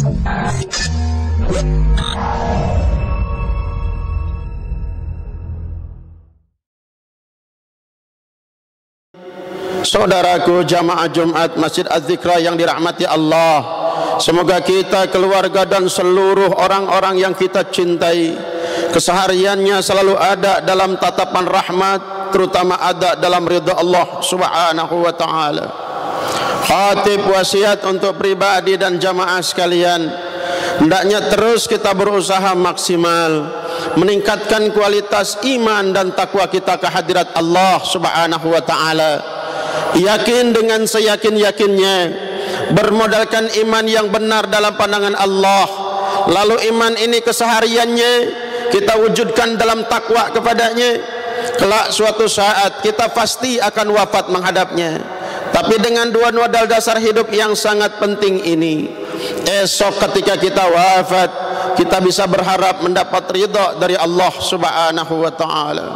Saudaraku jamaah Jumat Masjid Az-Zikra yang dirahmati Allah, semoga kita, keluarga dan seluruh orang-orang yang kita cintai kesehariannya selalu ada dalam tatapan rahmat, terutama ada dalam ridha Allah Subhanahu wa taala. Khatib wasiat untuk pribadi dan jamaah sekalian, hendaknya terus kita berusaha maksimal meningkatkan kualitas iman dan takwa kita ke hadirat Allah Subhanahu wa taala. Yakin dengan seyakin-yakinnya, bermodalkan iman yang benar dalam pandangan Allah, lalu iman ini kesehariannya kita wujudkan dalam takwa kepadanya. Kelak suatu saat kita pasti akan wafat menghadapnya, tapi dengan dua modal dasar hidup yang sangat penting ini, esok ketika kita wafat kita bisa berharap mendapat ridha dari Allah Subhanahu wa taala.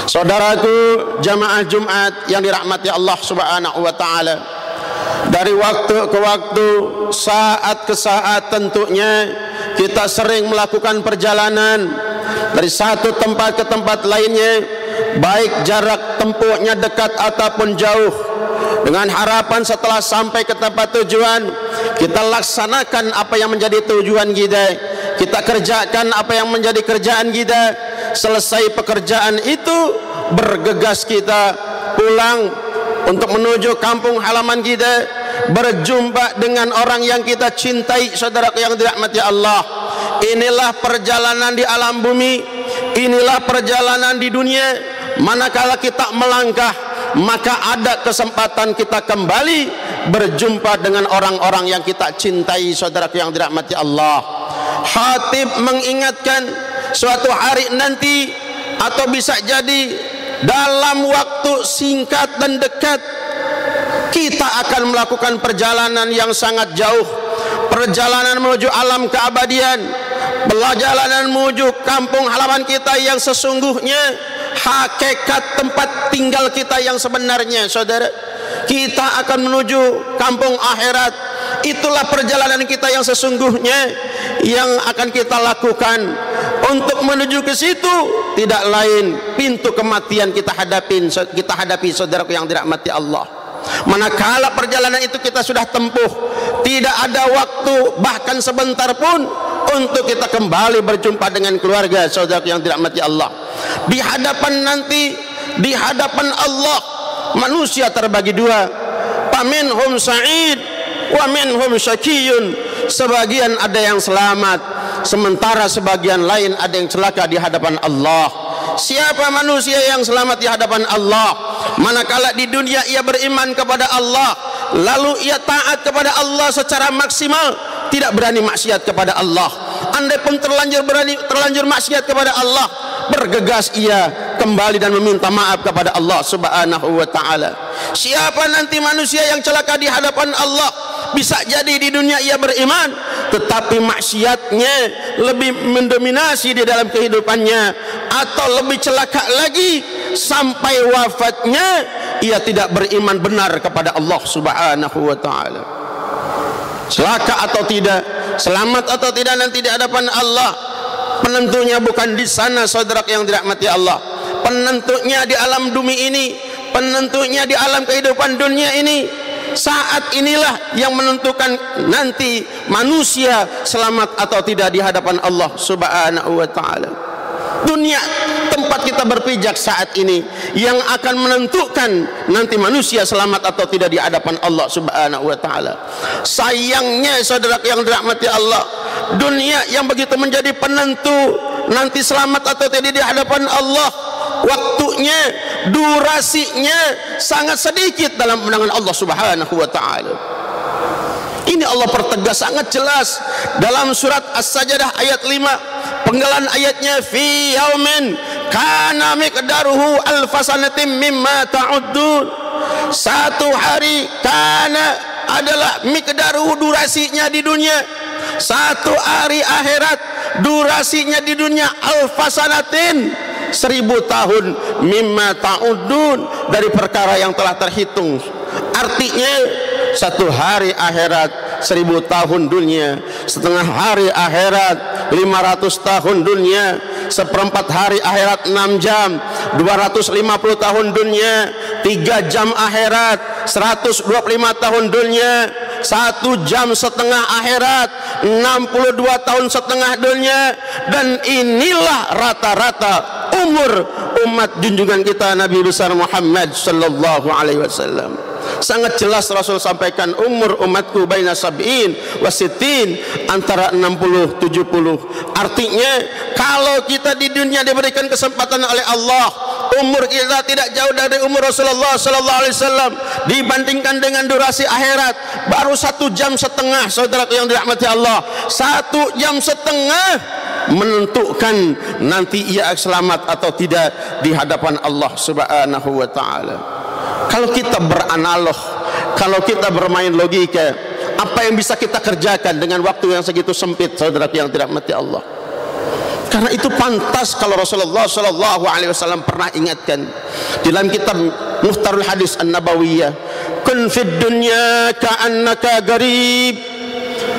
Saudaraku jamaah Jumat yang dirahmati Allah Subhanahu wa taala, dari waktu ke waktu, saat ke saat tentunya kita sering melakukan perjalanan dari satu tempat ke tempat lainnya, baik jarak tempuhnya dekat ataupun jauh, dengan harapan setelah sampai ke tempat tujuan kita laksanakan apa yang menjadi tujuan kita, kita kerjakan apa yang menjadi kerjaan kita. Selesai pekerjaan itu bergegas kita pulang untuk menuju kampung halaman kita, berjumpa dengan orang yang kita cintai. Saudara yang dirahmati Allah, inilah perjalanan di alam bumi, inilah perjalanan di dunia. Manakala kita melangkah, maka ada kesempatan kita kembali berjumpa dengan orang-orang yang kita cintai. Saudara yang dirahmati Allah, Khatib mengingatkan suatu hari nanti, atau bisa jadi dalam waktu singkat dan dekat, kita akan melakukan perjalanan yang sangat jauh, perjalanan menuju alam keabadian, perjalanan menuju kampung halaman kita yang sesungguhnya, hakikat tempat tinggal kita yang sebenarnya. Saudara, kita akan menuju kampung akhirat. Itulah perjalanan kita yang sesungguhnya yang akan kita lakukan. Untuk menuju ke situ tidak lain pintu kematian kita hadapi saudaraku yang dirahmati Allah. Manakala perjalanan itu kita sudah tempuh, tidak ada waktu bahkan sebentar pun untuk kita kembali berjumpa dengan keluarga. Saudaraku yang dirahmati Allah, di hadapan nanti, di hadapan Allah, manusia terbagi dua, faminhum sa'id wa minhum syaqiyun. Sebagian ada yang selamat, sementara sebagian lain ada yang celaka di hadapan Allah. Siapa manusia yang selamat di hadapan Allah? Manakala di dunia ia beriman kepada Allah, lalu ia taat kepada Allah secara maksimal, tidak berani maksiat kepada Allah. Andai pun terlanjur maksiat kepada Allah, bergegas ia kembali dan meminta maaf kepada Allah Subhanahu wa taala. Siapa nanti manusia yang celaka di hadapan Allah? Bisa jadi di dunia ia beriman, tetapi maksiatnya lebih mendominasi di dalam kehidupannya, atau lebih celaka lagi, sampai wafatnya ia tidak beriman benar kepada Allah Subhanahu wa taala. Celaka atau tidak, selamat atau tidak nanti di hadapan Allah, penentunya bukan di sana. Saudara yang dirahmati Allah, penentunya di alam bumi ini, penentunya di alam kehidupan dunia ini. Saat inilah yang menentukan nanti manusia selamat atau tidak di hadapan Allah Subhanahu wa taala. Dunia tempat kita berpijak saat ini yang akan menentukan nanti manusia selamat atau tidak di hadapan Allah Subhanahu wa taala. Sayangnya saudara yang dirahmati Allah, dunia yang begitu menjadi penentu nanti selamat atau tidak di hadapan Allah, waktunya, durasinya sangat sedikit dalam pandangan Allah Subhanahu wa taala. Ini Allah pertegas sangat jelas dalam surat As-Sajdah ayat 5, penggalan ayatnya, fi yaumin kana miqdaruhu alfasanatim mimma ta'uddun. Satu hari, kana adalah miqdaruhu, durasinya di dunia. Satu hari akhirat, durasinya di dunia, alfasanatin, 1000 tahun, mimma ta'udun, dari perkara yang telah terhitung. Artinya satu hari akhirat 1000 tahun dunia, setengah hari akhirat 500 tahun dunia, seperempat hari akhirat 6 jam, 250 tahun dunia, 3 jam akhirat 125 tahun dunia, 1 jam setengah akhirat 62 tahun setengah dunia. Dan inilah rata-rata umur umat junjungan kita Nabi besar Muhammad sallallahu alaihi wasallam. Sangat jelas Rasul sampaikan umur umatku baina sab'in wa sittin, antara 60 70. Artinya kalau kita di dunia diberikan kesempatan oleh Allah, umur kita tidak jauh dari umur Rasulullah sallallahu alaihi wasallam, dibandingkan dengan durasi akhirat baru 1 jam setengah. Saudara yang dirahmati Allah, 1 jam setengah menentukan nanti ia selamat atau tidak di hadapan Allah Subhanahu wa taala. Kalau kita beranalog, kalau kita bermain logika, apa yang bisa kita kerjakan dengan waktu yang segitu sempit, saudara yang dirahmati Allah? Karena itu pantas kalau Rasulullah sallallahu alaihi wasallam pernah ingatkan dalam kitab Muhtarul Hadis An-Nabawiyah, kun fid dunya ka'annaka garib.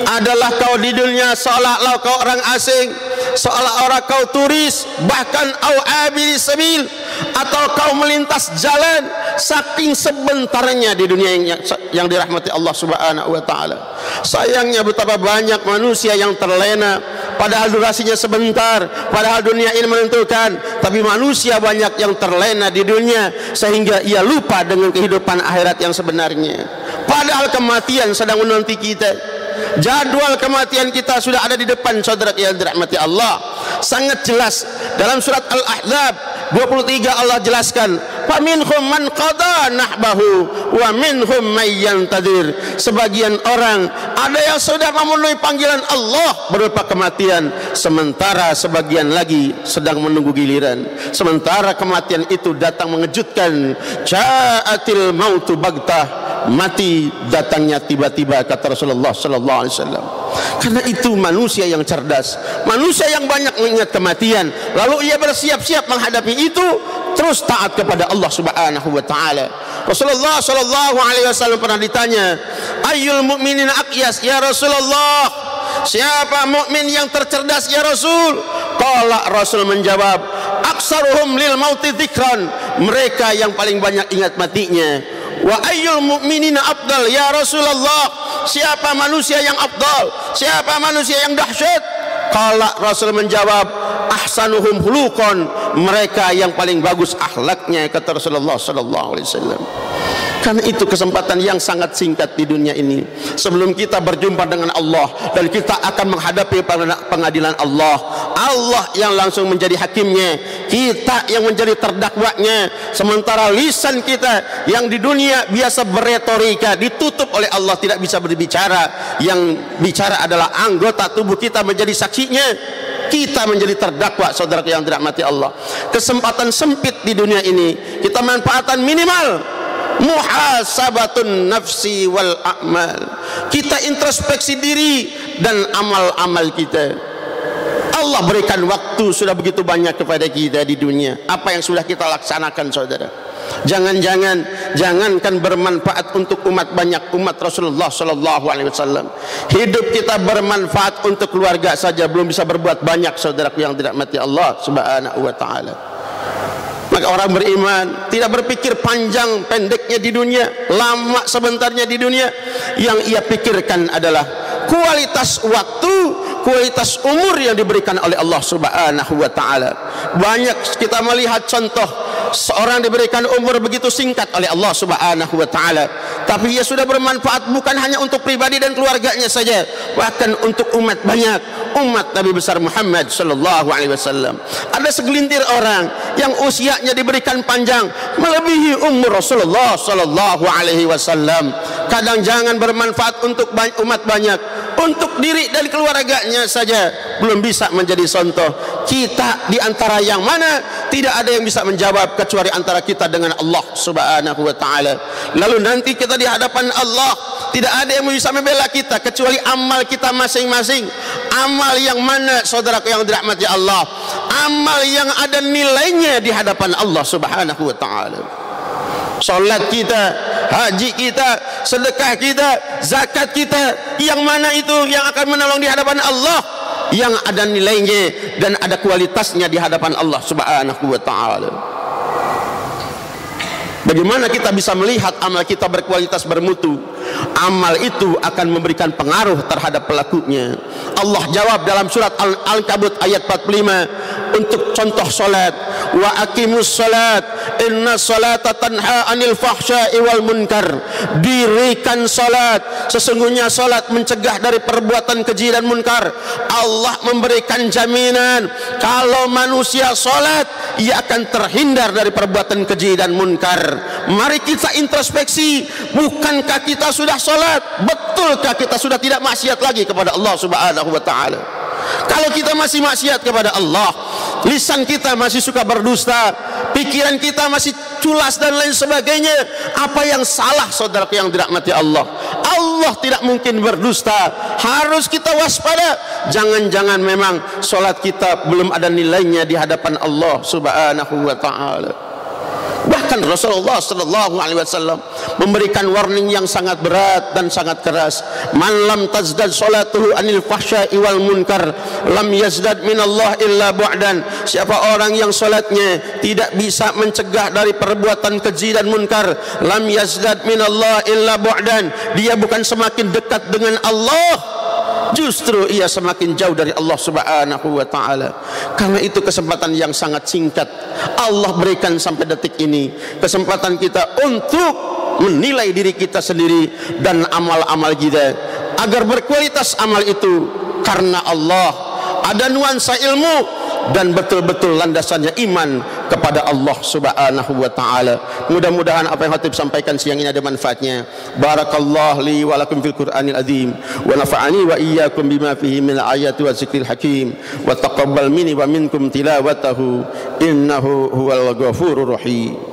Adalah kau di dunia seolah-olah kau orang asing, seolah-olah kau turis, bahkan au abiri sabil, atau kau melintas jalan. Saking sebentarnya di dunia yang dirahmati Allah Subhanahu wa taala. Sayangnya betapa banyak manusia yang terlena, padahal durasinya sebentar, padahal dunia ini menentukan, tapi manusia banyak yang terlena di dunia sehingga ia lupa dengan kehidupan akhirat yang sebenarnya. Padahal kematian sedang menanti kita. Jadwal kematian kita sudah ada di depan, saudara yang dirahmati Allah. Sangat jelas dalam surat Al-Ahzab 23 Allah jelaskan, faminhum man qada nahbahu wa minhum may yantadir. Sebagian orang ada yang sudah memenuhi panggilan Allah berupa kematian, sementara sebagian lagi sedang menunggu giliran. Sementara kematian itu datang mengejutkan, ja'atil mautu baghtah, mati datangnya tiba-tiba, kata Rasulullah sallallahu alaihi wasallam. Karena itu manusia yang cerdas, manusia yang banyak mengingat kematian, lalu ia bersiap-siap menghadapi itu, terus taat kepada Allah Subhanahu wa taala. Rasulullah sallallahu alaihi wasallam pernah ditanya, ayyul mu'minina aqyas ya Rasulullah, siapa mukmin yang tercerdas ya Rasul? Qala, Rasul menjawab, aksaruhum lil mauti dzikran, mereka yang paling banyak ingat matinya. Wa ayyul mu'minina afdal ya Rasulullah, siapa manusia yang afdal, siapa manusia yang dahsyat? Qala, Rasul menjawab, ahsanuhum khuluqan, mereka yang paling bagus akhlaknya, kata Rasulullah sallallahu alaihi wasallam. Karena itu kesempatan yang sangat singkat di dunia ini sebelum kita berjumpa dengan Allah dan kita akan menghadapi pengadilan Allah. Allah yang langsung menjadi hakimnya, kita yang menjadi terdakwanya. Sementara lisan kita yang di dunia biasa berretorika ditutup oleh Allah, tidak bisa berbicara. Yang bicara adalah anggota tubuh kita menjadi saksinya. Kita menjadi terdakwa, saudara yang dirahmati Allah. Kesempatan sempit di dunia ini kita manfaatkan minimal. Muhasabatun nafsi wal a'mal, kita introspeksi diri dan amal-amal kita. Allah berikan waktu sudah begitu banyak kepada kita di dunia. Apa yang sudah kita laksanakan, saudara? Jangankan bermanfaat untuk umat banyak, umat Rasulullah sallallahu alaihi wasallam. Hidup kita bermanfaat untuk keluarga saja belum bisa berbuat banyak, saudaraku yang dirahmati Allah Subhanahu wa taala. Maka orang beriman tidak berpikir panjang pendeknya di dunia, lama sebentarnya di dunia. Yang ia pikirkan adalah kualitas waktu, kualitas umur yang diberikan oleh Allah Subhanahu wa taala. Banyak kita melihat contoh seorang diberikan umur begitu singkat oleh Allah Subhanahu wa taala, tapi ia sudah bermanfaat bukan hanya untuk pribadi dan keluarganya saja, bahkan untuk umat banyak, umat Nabi besar Muhammad sallallahu alaihi wasallam. Ada segelintir orang yang usianya diberikan panjang melebihi umur Rasulullah sallallahu alaihi wasallam. Kadang jangan bermanfaat untuk umat banyak, untuk diri dan keluarganya saja belum bisa menjadi contoh. Kita di antara yang mana tidak ada yang bisa menjawab kecuali antara kita dengan Allah Subhanahu wa taala. Lalu nanti kita di hadapan Allah tidak ada yang bisa membela kita kecuali amal kita masing-masing. Amal yang mana, saudaraku yang dirahmati Allah? Amal yang ada nilainya di hadapan Allah Subhanahu wa taala. Salat kita haji kita, sedekah kita, zakat kita, yang mana itu yang akan menolong di hadapan Allah, yang ada nilainya dan ada kualitasnya di hadapan Allah Subhanahu wa taala. Bagaimana kita bisa melihat amal kita berkualitas, bermutu? Amal itu akan memberikan pengaruh terhadap pelakunya. Allah jawab dalam surat Al-Ankabut ayat 45 untuk contoh solat, wa aqimus solat inna salata tanha anil fahsya'i wal munkar. Dirikan solat, sesungguhnya solat mencegah dari perbuatan keji dan munkar. Allah memberikan jaminan kalau manusia solat, ia akan terhindar dari perbuatan keji dan munkar. Mari kita introspeksi, bukankah kita sudah solat? Betulkah kita sudah tidak maksiat lagi kepada Allah Subhanahu wa taala? Kalau kita masih maksiat kepada Allah, lisan kita masih suka berdusta, pikiran kita masih culas dan lain sebagainya, apa yang salah saudaraku yang dirahmati Allah? Allah tidak mungkin berdusta. Harus kita waspada. Jangan-jangan memang solat kita belum ada nilainya di hadapan Allah Subhanahu wa taala. Bahkan Rasulullah sallallahu alaihi wasallam memberikan warning yang sangat berat dan sangat keras. Man lam tazdad salatuhu anil fahsya'i wal munkar lam yazdad minallah illa bu'dan. Siapa orang yang salatnya tidak bisa mencegah dari perbuatan keji dan munkar, lam yazdad minallah illa bu'dan. Dia bukan semakin dekat dengan Allah, justru ia semakin jauh dari Allah Subhanahu wa taala. Karena itu kesempatan yang sangat singkat Allah berikan sampai detik ini, kesempatan kita untuk menilai diri kita sendiri dan amal-amal kita agar berkualitas amal itu karena Allah, ada nuansa ilmu dan betul-betul landasannya iman kepada Allah Subhanahu wa taala. Mudah-mudahan apa yang khatib sampaikan siang ini ada manfaatnya. Barakallahu li wa lakum fil Qur'anil azim wa nafa'ani wa iyyakum bima fihi min ayati wa zikril hakim wa taqabbal minni wa minkum tilawatahu innahu huwal ghafurur rahim.